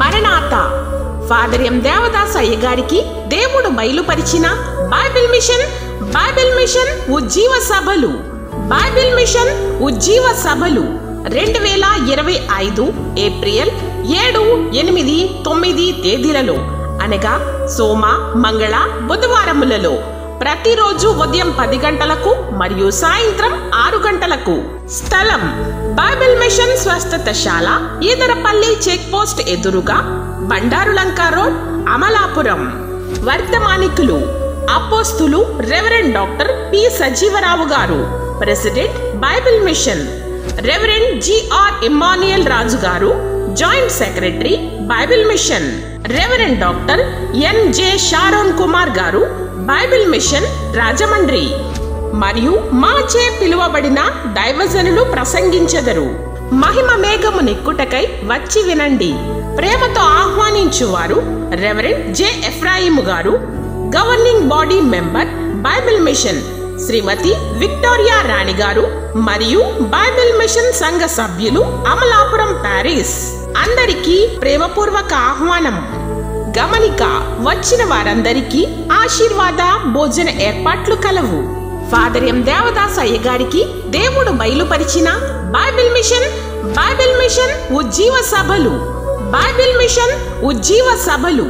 మరణాత ఫాదర్ ఎం దేవదాస్ అయ్య గారికి దేవుడు బయలుపరిచిన బైబిల్ మిషన్ ఉజ్జీవ సభలు. బైబిల్ మిషన్ ఉజ్జీవ సభలు 2025 ఏప్రిల్ 7, 8, 9 తేదీలలో అనగా సోమ, మంగళ, బుధవారములలో ప్రతిరోజు ఉదయం 10 గంటలకు మరియు సాయంత్రం 6 గంటలకు. స్థలం బైబిల్ మిషన్ స్వస్థతశాల, ఈదరపల్లి చెక్ పోస్ట్ ఎదురుగా, బండారులంక రోడ్, అమలాపురం. వర్తమానికులు అపోస్తులు రెవరెండ్ డాక్టర్ పి సజీవరావు గారు, president Bible mission. Reverend GR Immanuel Raju గారు, joint secretary Bible mission. Reverend doctor NJ Sharon Kumar గారు, బైబిల్ మిషన్ రాజమండ్రి. మరియు మాచే పిలువబడిన దైవజనులు ప్రసంగించెదరు. మహిమ మేఘము నెక్కుటకై వచ్చి వినండి. ప్రేమతో ఆహ్వానించువారు రెవరెండ్ జె ఎఫ్రాయిము గారు, governing body member Bible mission Shrimati Victoria Rani గారు మరియు బైబిల్ మిషన్ సంఘ సభ్యులు, అమలాపురం, ప్యారిస్. అందరికీ ప్రేమపూర్వక ఆహ్వానం. గమనిక: వచ్చిన వారందరికీ ఆశీర్వాద భోజన ఏర్పాట్లు కలవు. ఫాదర్ ఎం దేవదాస్ అయ్య గారికి దేవుడు బయలుపరిచిన బైబిల్ మిషన్ ఉజ్జీవ సభలు. బైబిల్ మిషన్ ఉజ్జీవ సభలు